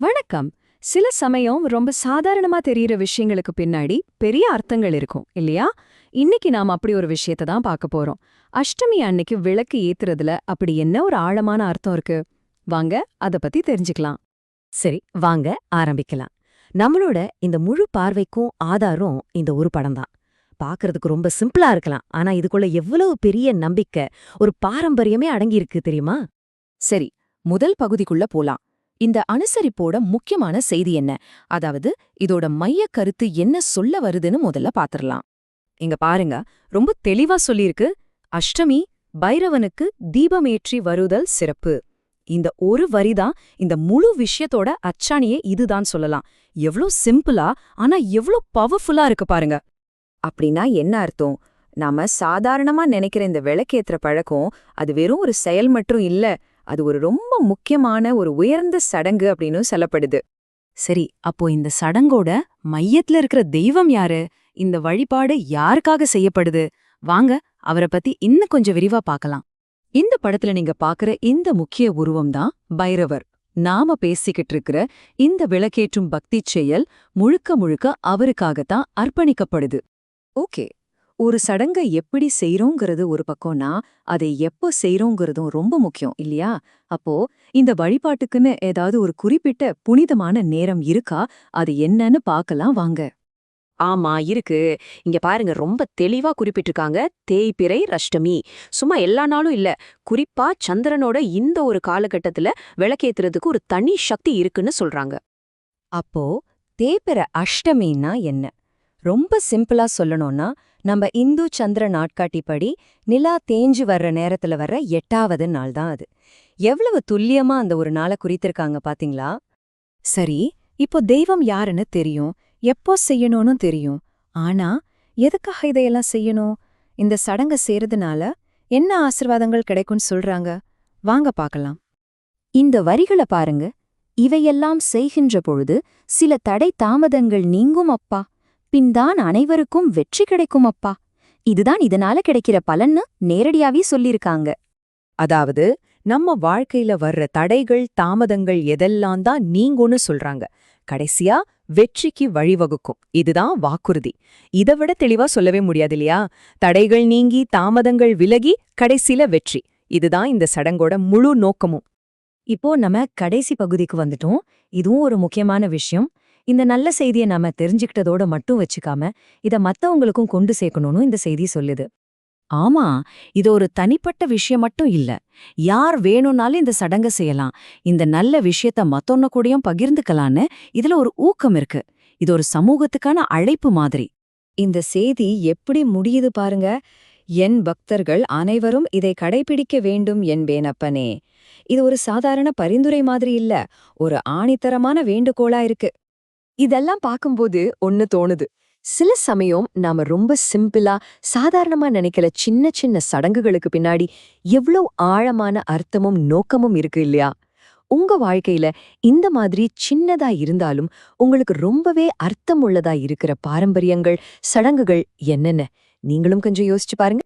வணக்கம். சில சமயம் ரொம்ப சாதாரணமா தெரியிற விஷயங்களுக்கு பின்னாடி பெரிய அர்த்தங்கள் இருக்கும் இல்லையா? இன்னைக்கு நாம அப்படி ஒரு விஷயத்தை தான் பார்க்க போறோம். அஷ்டமி அன்னைக்கு விளக்கு ஏத்துறதுல அப்படி என்ன ஒரு ஆழமான அர்த்தம் இருக்கு? வாங்க அத பத்தி தெரிஞ்சுக்கலாம். சரி, வாங்க ஆரம்பிக்கலாம். நம்மளோட இந்த முழு பார்வைக்கும் ஆதாரம் இந்த ஒரு படம் தான். பார்க்கறதுக்கு ரொம்ப சிம்பிளா இருக்கலாம், ஆனா இதுக்குள்ள எவ்வளவு பெரிய நம்பிக்கை, ஒரு பாரம்பரியமே அடங்கியிருக்கு தெரியுமா? சரி, முதல் பகுதிக்குள்ள போலாம். இந்த அனுசரிப்போட முக்கியமான செய்தி என்ன? அதாவது இதோட மையக் கருத்து என்ன சொல்ல வருதுன்னு முதல்ல பாத்திரலாம். இங்க பாருங்க, ரொம்ப தெளிவா சொல்லியிருக்கு. அஷ்டமி பைரவனுக்கு தீபமேற்றி வருதல் சிறப்பு. இந்த ஒரு வரிதான் இந்த முழு விஷயத்தோட அச்சாணியே இதுதான் சொல்லலாம். எவ்ளோ சிம்பிளா ஆனா எவ்ளோ பவர்ஃபுல்லா இருக்கு பாருங்க. அப்படின்னா என்ன அர்த்தம்? நாம சாதாரணமா நினைக்கிற இந்த விளக்கேத்துற பழக்கம் அது வெறும் ஒரு செயல் மட்டும் இல்ல, அது ஒரு ரொம்ப முக்கியமான ஒரு உயர்ந்த சடங்கு அப்படின்னு சொல்லப்படுது. சரி, அப்போ இந்த சடங்கோட மையத்துல இருக்கிற தெய்வம் யாரு? இந்த வழிபாடு யாருக்காக செய்யப்படுது? வாங்க அவரை பத்தி இன்னும் கொஞ்சம் விரிவா பார்க்கலாம். இந்த படத்துல நீங்க பாக்குற இந்த முக்கிய உருவம் தான் பைரவர். நாம பேசிக்கிட்டு இருக்கிற இந்த விளக்கேற்றும் பக்திச் செயல் முழுக்க முழுக்க அவருக்காகத்தான் அர்ப்பணிக்கப்படுது. ஓகே, ஒரு சடங்கை எப்படி செய்றோங்கிறது ஒரு பக்கம்னா, அதை எப்போ செய்றோங்கிறதும் ரொம்ப முக்கியம் இல்லையா? அப்போ இந்த வழிபாட்டுக்குன்னு ஏதாவது ஒரு குறிப்பிட்ட புனிதமான நேரம் இருக்கா? அது என்னன்னு பார்க்கலாம் வாங்க. ஆமா இருக்கு. இங்க பாருங்க, ரொம்ப தெளிவா குறிப்பிட்டிருக்காங்க. தேய்பிறை அஷ்டமி. சும்மா எல்லா நாளும் இல்ல, குறிப்பா சந்திரனோட இந்த ஒரு காலகட்டத்துல விளக்கேத்துறதுக்கு ஒரு தனி சக்தி இருக்குன்னு சொல்றாங்க. அப்போ தேய்பிறை அஷ்டமின்னா என்ன? ரொம்ப சிம்பிளா சொல்லணும்னா, நம்ம இந்து சந்திர நாட்காட்டிப்படி நிலா தேஞ்சு வர்ற நேரத்துல வர்ற 8வது நாள் தான் அது. எவ்வளவு துல்லியமா அந்த ஒரு நாளை குறித்திருக்காங்க பாத்தீங்களா? சரி, இப்போ தெய்வம் யாருன்னு தெரியும், எப்போ செய்யணும்னு தெரியும். ஆனா எதுக்காக இதையெல்லாம் செய்யணும்? இந்த சடங்க செய்யறதுனால என்ன ஆசிர்வாதங்கள் கிடைக்கும்னு சொல்றாங்க? வாங்க பார்க்கலாம். இந்த வரிகளை பாருங்க. இவையெல்லாம் செய்கின்ற பொழுது சில தடை தாமதங்கள் நீங்கும் அப்பா, பின்தான் அனைவருக்கும் வெற்றி கிடைக்கும் அப்பா. இதுதான் இதனால கிடைக்கிற பலன்னு நேரடியாவே சொல்லிருக்காங்க. அதாவது நம்ம வாழ்க்கையில வர்ற தடைகள் தாமதங்கள் எதெல்லாம் தான் நீங்கும்னு சொல்றாங்க. கடைசியா வெற்றிக்கு வழிவகுக்கும். இதுதான் வாக்குறுதி. இதை விட தெளிவா சொல்லவே முடியாது இல்லையா? தடைகள் நீங்கி தாமதங்கள் விலகி கடைசியில வெற்றி. இதுதான் இந்த சடங்கோட முழு நோக்கமும். இப்போ நம்ம கடைசி பகுதிக்கு வந்துட்டோம். இதுவும் ஒரு முக்கியமான விஷயம். இந்த நல்ல செய்தியை நாம தெரிஞ்சுக்கிட்டதோட மட்டும் வச்சுக்காம இத மத்தவங்களுக்கும் கொண்டு சேர்க்கணும்னு இந்த செய்தி சொல்லுது. ஆமா, இது ஒரு தனிப்பட்ட விஷயம் மட்டும் இல்ல. யார் வேணும்னாலும் இந்த சடங்க செய்யலாம். இந்த நல்ல விஷயத்த மத்தொன்ன கூடயும் பகிர்ந்துக்கலான்னு இதுல ஒரு ஊக்கம் இருக்கு. இது ஒரு சமூகத்துக்கான அழைப்பு மாதிரி. இந்த செய்தி எப்படி முடியுது பாருங்க. என் பக்தர்கள் அனைவரும் இதை கடைபிடிக்க வேண்டும் என்பேனப்பனே. இது ஒரு சாதாரண பரிந்துரை மாதிரி இல்ல, ஒரு ஆணித்தரமான வேண்டுகோளா இருக்கு. இதெல்லாம் பார்க்கும்போது ஒன்னு தோணுது. சில சமயம் நாம ரொம்ப சிம்பிளா சாதாரணமா நினைக்கிற சின்ன சின்ன சடங்குகளுக்கு பின்னாடி எவ்வளவு ஆழமான அர்த்தமும் நோக்கமும் இருக்கு இல்லையா? உங்க வாழ்க்கையில இந்த மாதிரி சின்னதா இருந்தாலும் உங்களுக்கு ரொம்பவே அர்த்தம் உள்ளதா இருக்கிற பாரம்பரியங்கள், சடங்குகள் என்னென்ன? நீங்களும் கொஞ்சம் யோசிச்சு பாருங்க.